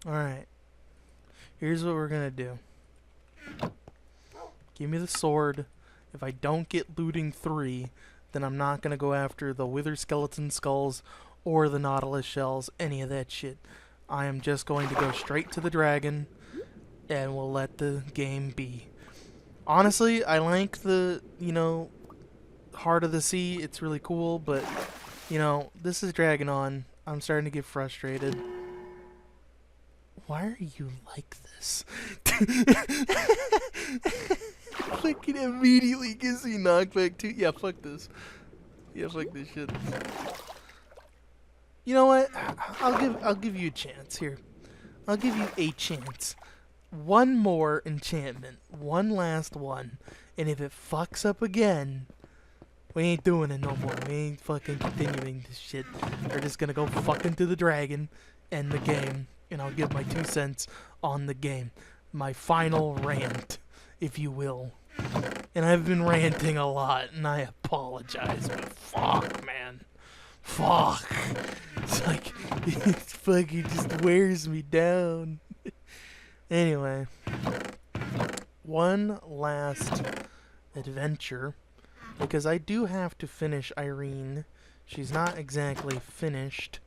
Alright. Here's what we're gonna do. Give me the sword. If I don't get looting 3, then I'm not gonna go after the wither skeleton skulls or the nautilus shells, any of that shit. I am just going to go straight to the dragon, and we'll let the game be. Honestly, I like the, Heart of the Sea. It's really cool, but, this is dragging on. I'm starting to get frustrated. Why are you like this? Like it immediately gives me knockback too. Yeah, fuck this. Yeah, fuck this shit. You know what? I'll give you a chance here. I'll give you a chance. One more enchantment. One last one. And if it fucks up again, we ain't doing it no more. We ain't fucking continuing this shit. We're just gonna go fucking to the dragon, end the game, and I'll give my 2 cents on the game. My final rant, if you will. And I've been ranting a lot, and I apologize, but fuck, man. Fuck. It's like, it fucking just wears me down. Anyway. One last adventure. Because I do have to finish Irene. She's not exactly finished.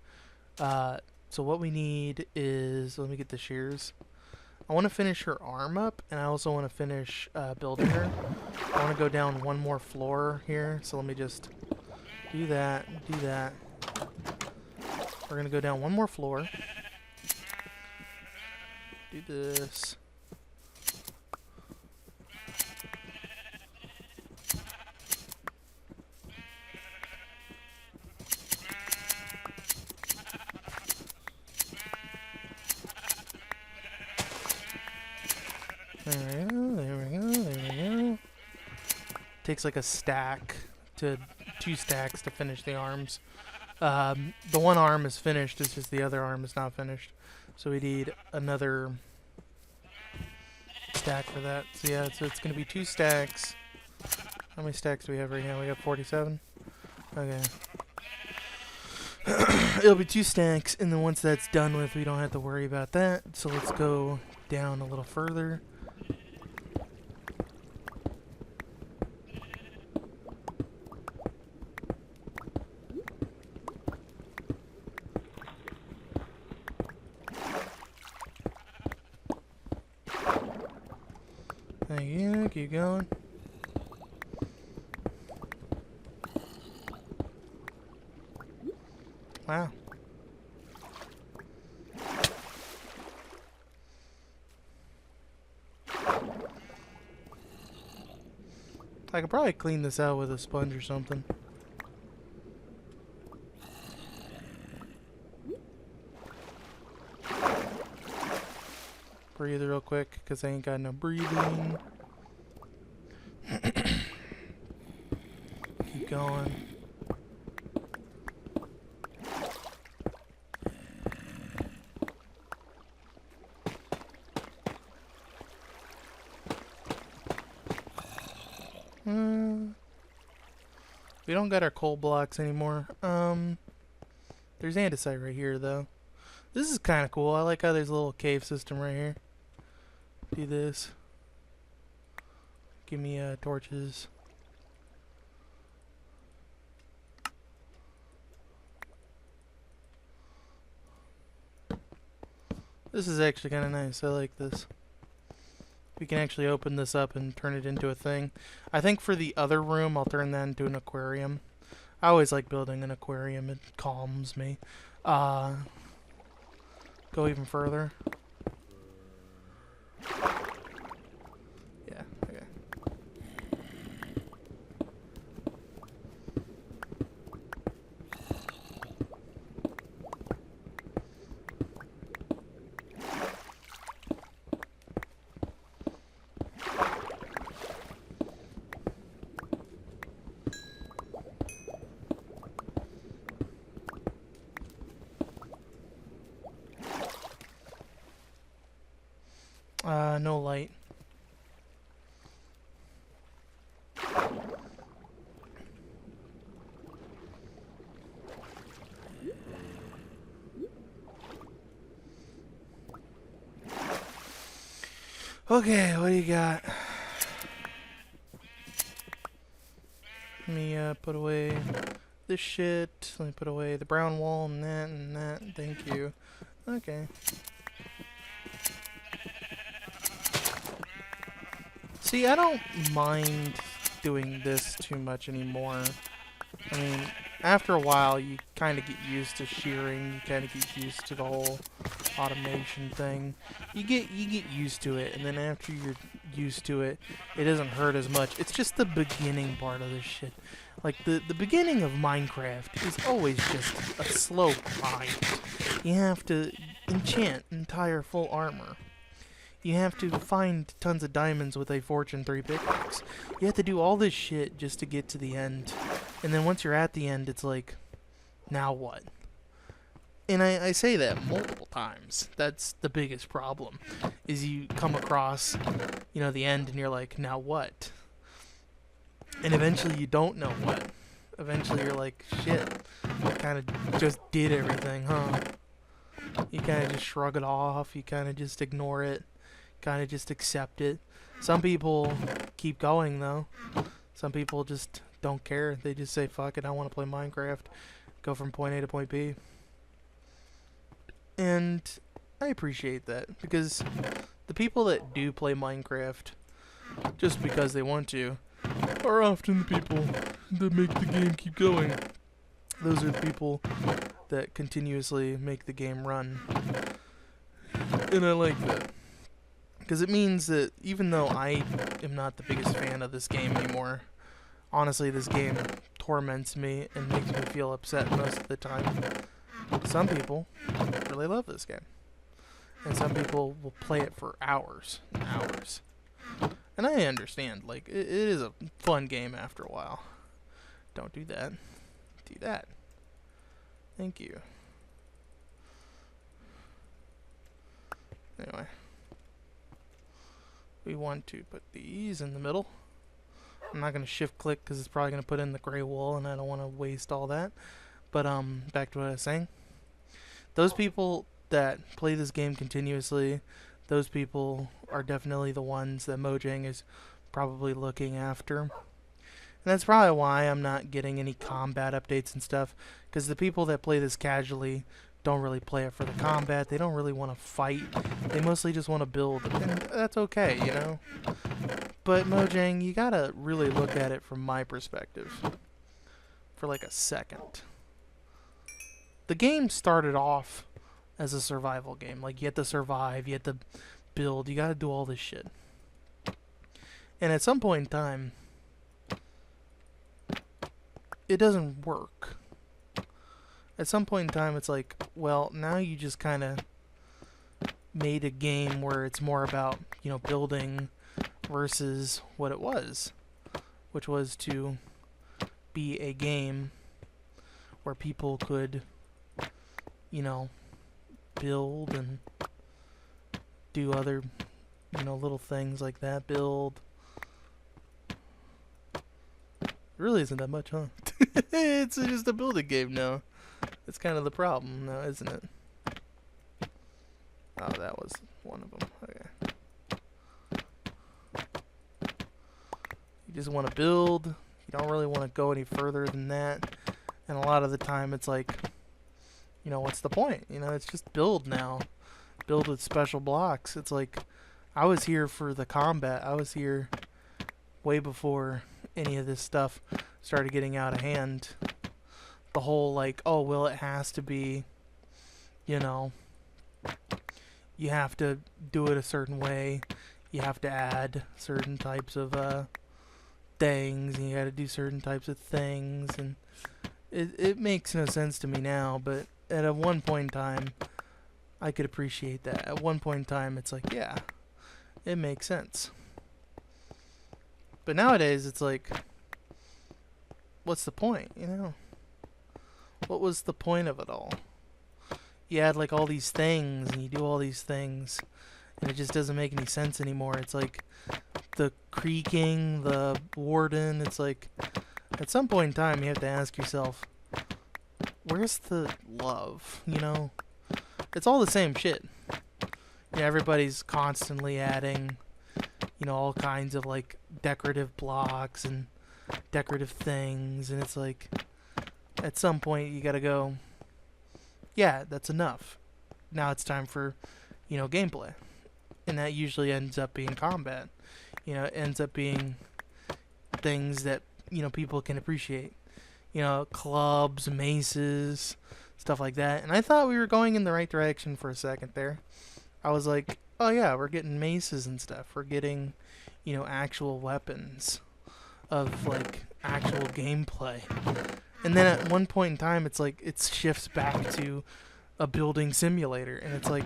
So what we need is... Let me get the shears. I want to finish her arm up, and I also want to finish building her. I want to go down one more floor here, so let me just do that, do that. We're going to go down one more floor. Do this. There we go, there we go, there we go. Takes like a stack to 2 stacks to finish the arms. The one arm is finished, it's just the other arm is not finished. So we need another stack for that. So yeah, so it's gonna be 2 stacks. How many stacks do we have right now? We got 47? Okay. It'll be 2 stacks, and then once that's done with, we don't have to worry about that. So let's go down a little further. Thank you, keep going. Wow. I could probably clean this out with a sponge or something. Breathe real quick, because I ain't got no breathing. Keep going. We don't got our coal blocks anymore. There's andesite right here, though. This is kind of cool. I like how there's a little cave system right here. Do this. Give me torches. This is actually kind of nice. I like this. We can actually open this up and turn it into a thing. I think for the other room, I'll turn that into an aquarium. I always like building an aquarium. It calms me. Go even further. Yeah, okay. No light. Okay, what do you got? Let me put away this shit. Let me put away the brown wool and that and that. Thank you. Okay. See, I don't mind doing this too much anymore. I mean, after a while, you kind of get used to shearing. You kind of get used to the whole automation thing. You get used to it, and then after you're used to it, it doesn't hurt as much. It's just the beginning part of this shit. Like the beginning of Minecraft is always just a slow grind. You have to enchant entire full armor. You have to find tons of diamonds with a Fortune 3 pickaxe. You have to do all this shit just to get to the end. And then once you're at the end, it's like, now what? And I say that multiple times. That's the biggest problem, is you come across, you know, the end and you're like, now what? And eventually you don't know what. Eventually you're like, shit, I kind of just did everything, huh? You kind of just shrug it off. You kind of just ignore it. Kind of just accept it. Some people keep going, though. Some people just don't care. They just say, fuck it, I want to play Minecraft. Go from point A to point B. And I appreciate that, because the people that do play Minecraft just because they want to are often the people that make the game keep going. Those are the people that continuously make the game run. And I like that, because it means that even though I am not the biggest fan of this game anymore, honestly, this game torments me and makes me feel upset most of the time. Some people really love this game. And some people will play it for hours and hours. And I understand, like, it is a fun game after a while. Don't do that. Do that. Thank you. Anyway. We want to put these in the middle. I'm not going to shift click because it's probably going to put in the gray wool and I don't want to waste all that. But back to what I was saying. Those people that play this game continuously, those people are definitely the ones that Mojang is probably looking after. And that's probably why I'm not getting any combat updates and stuff, because the people that play this casually don't really play it for the combat. They don't really want to fight. They mostly just want to build, and that's okay, you know? But Mojang, you gotta really look at it from my perspective for like a second. The game started off as a survival game. Like, you had to survive, you had to build, you gotta do all this shit. And at some point in time, it doesn't work. At some point in time, it's like, well, now you just kind of made a game where it's more about, you know, building versus what it was, which was to be a game where people could, you know, build and do other, you know, little things like that. Build. It really isn't that much, huh? It's just a building game now. It's kind of the problem now, isn't it? Oh, that was one of them. Okay. You just want to build. You don't really want to go any further than that. And a lot of the time it's like, you know, what's the point? You know, it's just build now. Build with special blocks. It's like, I was here for the combat. I was here way before any of this stuff started getting out of hand. The whole, like, oh, well, it has to be, you know, you have to do it a certain way. You have to add certain types of things, and you gotta do certain types of things, and it makes no sense to me now, but at one point in time, I could appreciate that. At one point in time, it's like, yeah, it makes sense. But nowadays, it's like, what's the point, you know? What was the point of it all? You add like all these things and you do all these things and it just doesn't make any sense anymore. It's like the creaking, the warden, it's like at some point in time you have to ask yourself, where's the love, you know? It's all the same shit. You know, everybody's constantly adding you know, all kinds of like decorative blocks and decorative things, and it's like at some point you gotta go, yeah, that's enough. Now it's time for, you know, gameplay. And that usually ends up being combat. You know, it ends up being things that, you know, people can appreciate. You know, clubs, maces, stuff like that. And I thought we were going in the right direction for a second there. I was like, oh yeah, we're getting maces and stuff. We're getting, you know, actual weapons of like actual gameplay. And then at one point in time, it's like it shifts back to a building simulator, and it's like,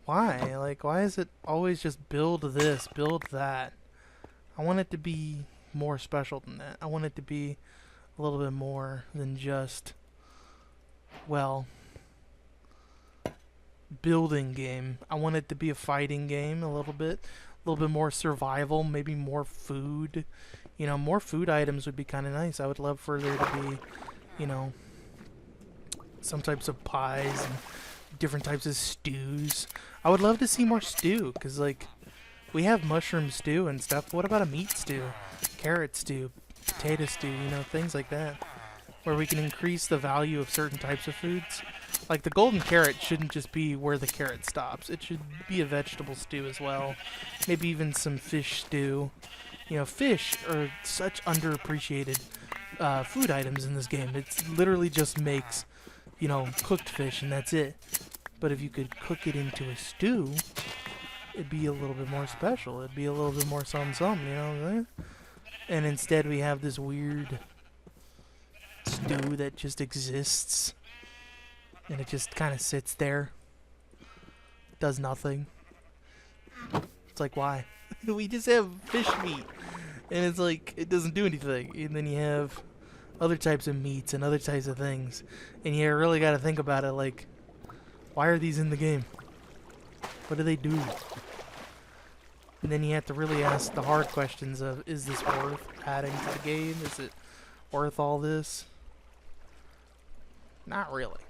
why? Like, why is it always just build this, build that? I want it to be more special than that. I want it to be a little bit more than just, well, building game. I want it to be a fighting game a little bit more survival, maybe more food. You know, more food items would be kind of nice. I would love for there to be, you know, some types of pies and different types of stews. I would love to see more stew, because, like, we have mushroom stew and stuff. But what about a meat stew? Carrot stew, potato stew, you know, things like that. Where we can increase the value of certain types of foods. Like, the golden carrot shouldn't just be where the carrot stops. It should be a vegetable stew as well. Maybe even some fish stew. You know, fish are such underappreciated food items in this game. It literally just makes, you know, cooked fish and that's it. But if you could cook it into a stew, it'd be a little bit more special. It'd be a little bit more something, you know what I'm saying? And instead we have this weird stew that just exists. And it just kind of sits there. Does nothing. It's like, why? We just have fish meat. And it's like, it doesn't do anything. And then you have other types of meats and other types of things. And you really got to think about it, like, why are these in the game? What do they do? And then you have to really ask the hard questions of, is this worth adding to the game? Is it worth all this? Not really.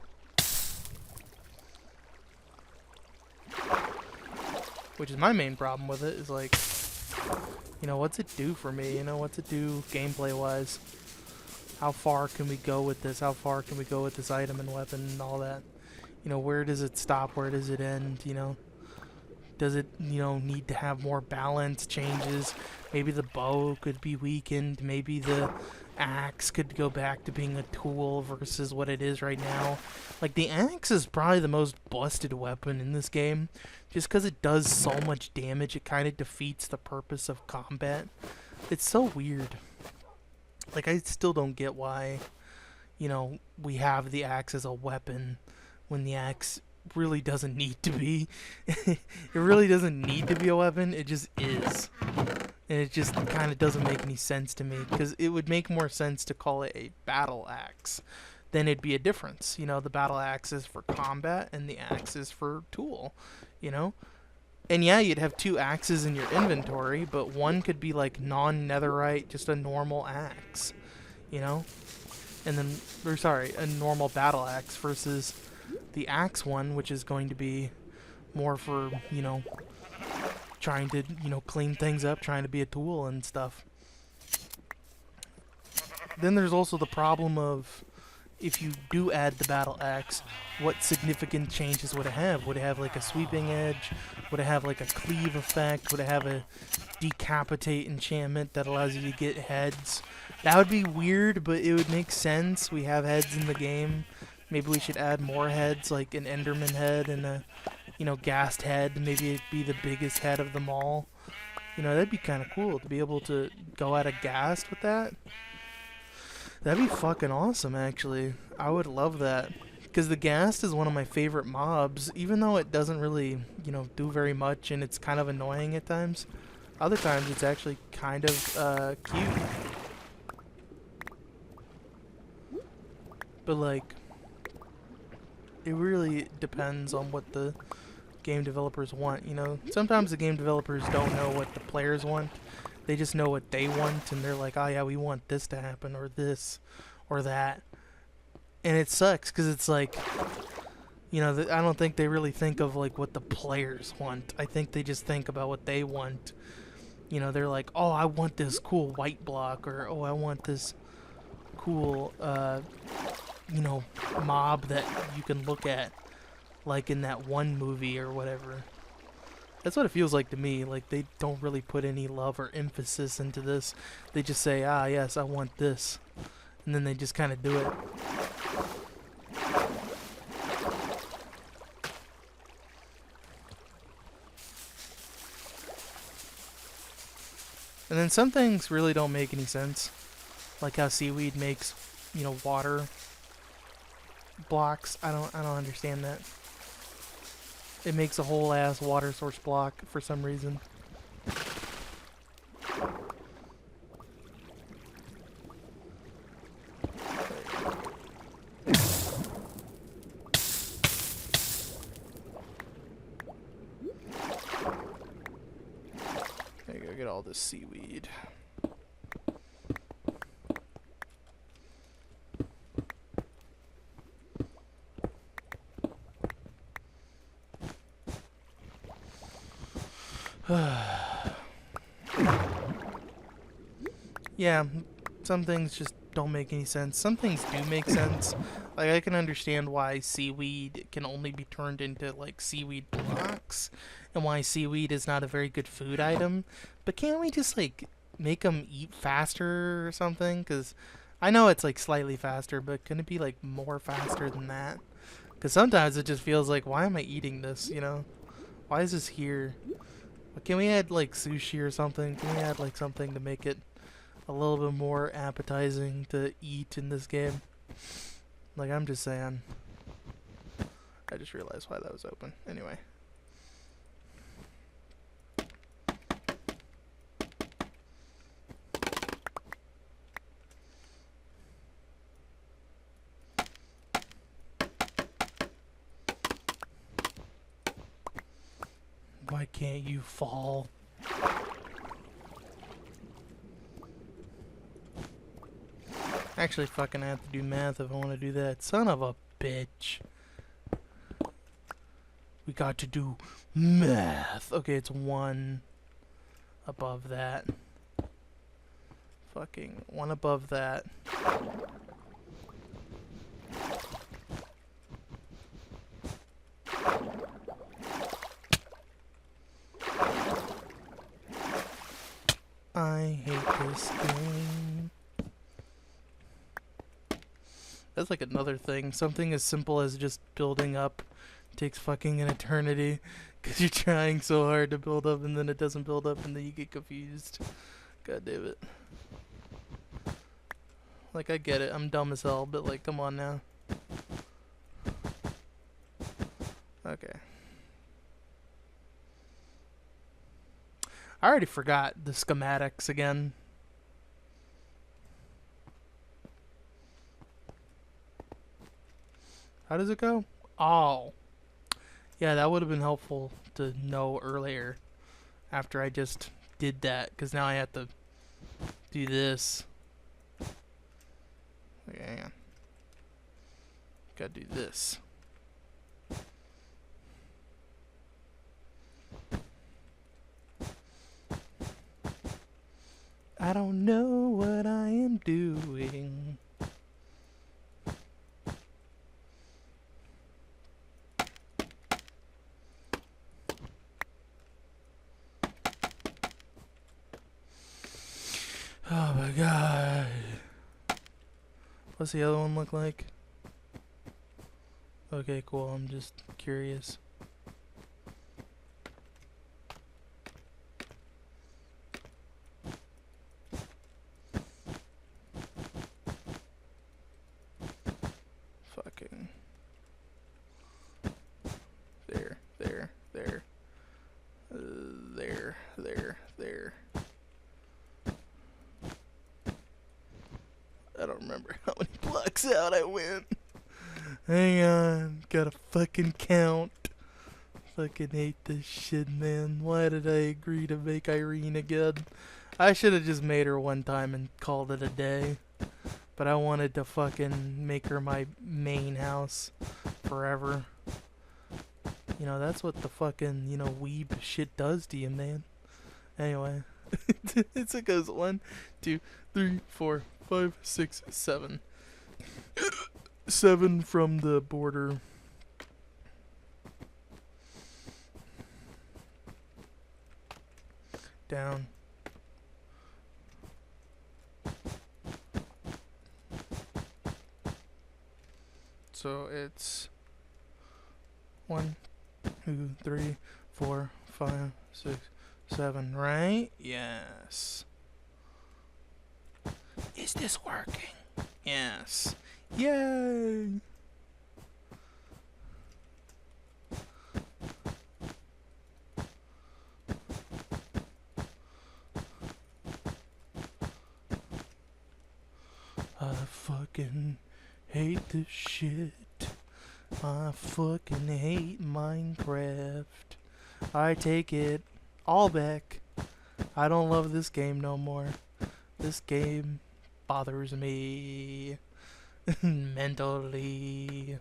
Which is my main problem with it, is like, you know, what's it do for me? You know, what's it do gameplay-wise? How far can we go with this? How far can we go with this item and weapon and all that? You know, where does it stop? Where does it end? You know, does it, you know, need to have more balance changes? Maybe the bow could be weakened. Maybe the axe could go back to being a tool versus what it is right now. Like, the axe is probably the most busted weapon in this game. Just because it does so much damage, it kind of defeats the purpose of combat. It's so weird. Like, I still don't get why, you know, we have the axe as a weapon when the axe really doesn't need to be. It really doesn't need to be a weapon, it just is. And it just kind of doesn't make any sense to me, because it would make more sense to call it a battle axe. Then it'd be a difference. You know, the battle axe is for combat and the axe is for tool, you know? And yeah, you'd have two axes in your inventory, but one could be like non-netherite, just a normal axe, you know? And then, or sorry, a normal battle axe versus the axe one, which is going to be more for, you know, trying to, you know, clean things up, trying to be a tool and stuff. Then there's also the problem of, if you do add the battle axe, what significant changes would it have? Would it have like a sweeping edge? Would it have like a cleave effect? Would it have a decapitate enchantment that allows you to get heads? That would be weird, but it would make sense. We have heads in the game. Maybe we should add more heads, like an Enderman head and a, you know, ghast head. Maybe it'd be the biggest head of them all. You know, that'd be kind of cool to be able to go at a ghast with that. That'd be fucking awesome, actually. I would love that. Because the ghast is one of my favorite mobs, even though it doesn't really, you know, do very much and it's kind of annoying at times. Other times it's actually kind of cute. But, like, it really depends on what the game developers want, you know? Sometimes the game developers don't know what the players want. They just know what they want, and they're like, oh yeah, we want this to happen, or this, or that. And it sucks, because it's like, You know, I don't think they really think of like what the players want. I think they just think about what they want. You know, they're like, oh, I want this cool white block, or oh, I want this cool, you know, mob that you can look at, like in that one movie or whatever. That's what it feels like to me. Like, they don't really put any love or emphasis into this. They just say, ah, yes, I want this. And then they just kind of do it. And then some things really don't make any sense. Like how seaweed makes, you know, water blocks. I don't understand that. It makes a whole ass water source block for some reason. There you go, get all this seaweed. Yeah, some things just don't make any sense. Some things do make sense. Like, I can understand why seaweed can only be turned into, like, seaweed blocks, and why seaweed is not a very good food item. But can't we just, like, make them eat faster or something? Because I know it's, like, slightly faster, but can it be, like, more faster than that? Because sometimes it just feels like, why am I eating this, you know? Why is this here? Can we add, like, sushi or something? Can we add, like, something to make it a little bit more appetizing to eat in this game? Like, I'm just saying. I just realized why that was open. Anyway. Why can't you fall? Actually, fucking have to do math if I want to do that. Son of a bitch. We got to do math. Okay, it's 1 above that. Fucking 1 above that. I hate this game. That's like another thing. Something as simple as just building up takes fucking an eternity. Because you're trying so hard to build up and then it doesn't build up and then you get confused. God damn it. Like, I get it. I'm dumb as hell, but like, come on now. Okay. I already forgot the schematics again. How does it go? Oh. Yeah, that would have been helpful to know earlier after I just did that, because now I have to do this. Okay, hang on. Gotta do this. I don't know what I am doing. Oh my god. What's the other one look like? Okay, cool. I'm just curious. Fucking. There. There. I don't remember how many blocks out I went. Hang on. Gotta fucking count. Fucking hate this shit, man. Why did I agree to make Irene again? I should have just made her one time and called it a day. But I wanted to fucking make her my main house forever. You know, that's what the fucking, you know, weeb shit does to you, man. Anyway. It goes 1, 2, 3, 4, 5, 6, 7. 7 from the border. Down. So it's 1, 2, 3, 4, 5, 6, 7, right? Yes. Is this working? Yes. Yay! I fucking hate this shit. I fucking hate Minecraft. I take it all back. I don't love this game no more. This game bothers me mentally.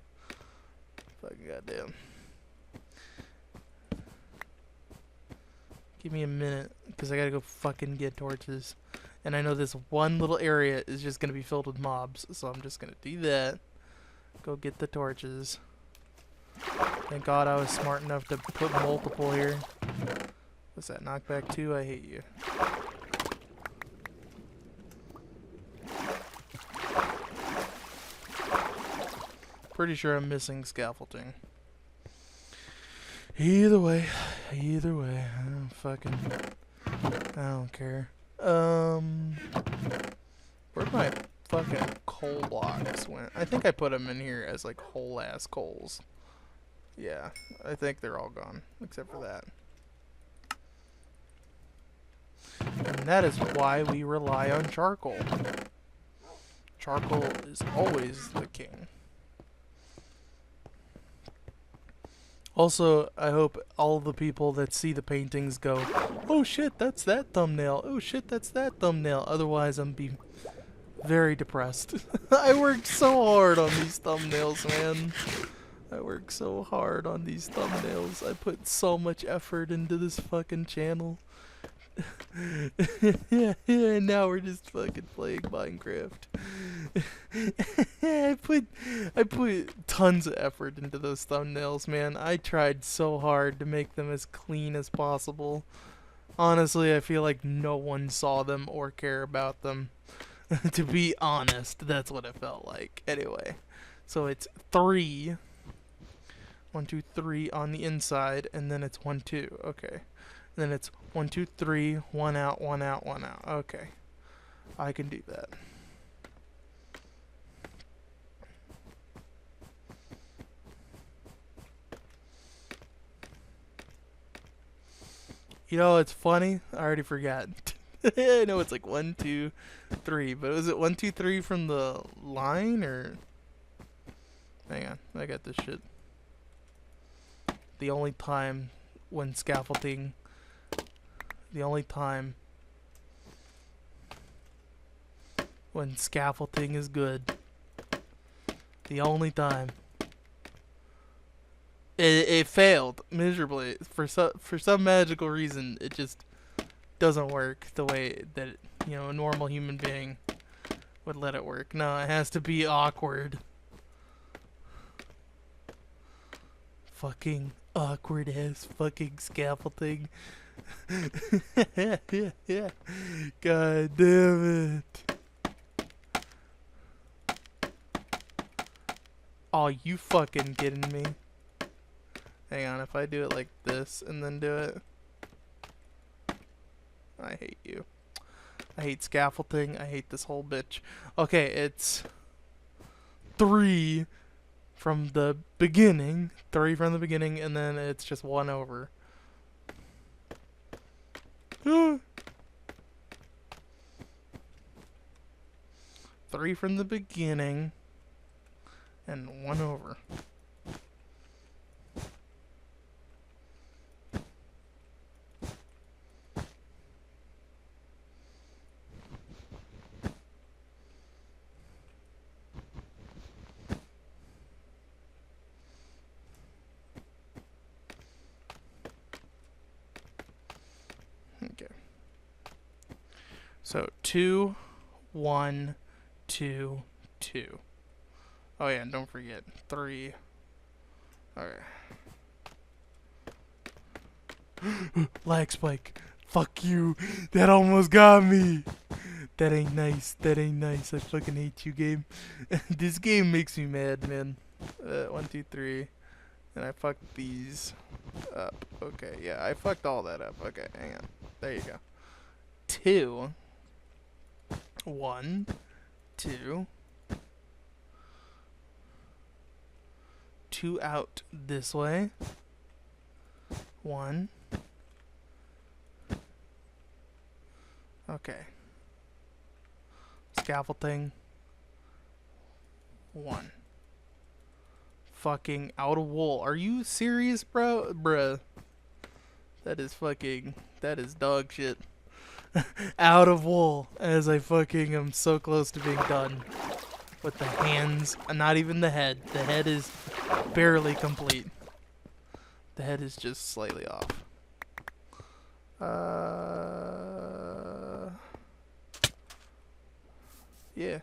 Fucking goddamn. Give me a minute, because I gotta go fucking get torches. And I know this one little area is just gonna be filled with mobs, so I'm just gonna do that. Go get the torches. Thank God I was smart enough to put multiple here. What's that, knockback 2? I hate you. Pretty sure I'm missing scaffolding. Either way, I don't fucking, I don't care. Where'd my fucking coal blocks went? I think I put them in here as like whole ass coals. Yeah, I think they're all gone, except for that. And that is why we rely on charcoal. Charcoal is always the king. Also, I hope all the people that see the paintings go, oh shit, that's that thumbnail. Oh shit, that's that thumbnail. Otherwise, I'm be very depressed. I worked so hard on these thumbnails, man. I worked so hard on these thumbnails. I put so much effort into this fucking channel. yeah, and now we're just fucking playing Minecraft. I put tons of effort into those thumbnails, man. I tried so hard to make them as clean as possible. Honestly, I feel like no one saw them or care about them. To be honest, that's what it felt like. Anyway, so it's 3. 1, 2, 3 on the inside, and then it's 1, 2. Okay. Then it's 1, 2, 3, 1 out, 1 out, 1 out. Okay. I can do that. You know, it's funny. I already forgot. I know it's like 1, 2, 3, but was it 1, 2, 3 from the line or? Hang on, I got this shit. The only time when scaffolding. The only time when scaffolding is good. The only time. It failed miserably for some magical reason. It just doesn't work the way that a normal human being would let it work. No, it has to be awkward. Fucking awkward ass fucking scaffolding. Yeah. God damn it. Oh, you fucking kidding me? Hang on, if I do it like this and then do it. I hate you. I hate scaffolding. I hate this whole bitch. Okay, it's 3 from the beginning. 3 from the beginning, and then it's just 1 over. 3 from the beginning, and 1 over. So 2, 1, 2, 2. Oh yeah, and don't forget 3. Okay. Lag spike. Fuck you. That almost got me. That ain't nice. That ain't nice. I fucking hate you, game. This game makes me mad, man. 1, 2, 3. And I fucked these up. Okay, yeah, I fucked all that up. Okay, hang on. There you go. 2, 1, 2. 2 out this way. 1. Okay. Scaffold thing. 1. Fucking out of wool. Are you serious, bro? Bruh. That is fucking... That is dog shit. Out of wool. As I fucking am so close to being done. With the hands. Not even the head. The head is barely complete. The head is just slightly off. Yeah.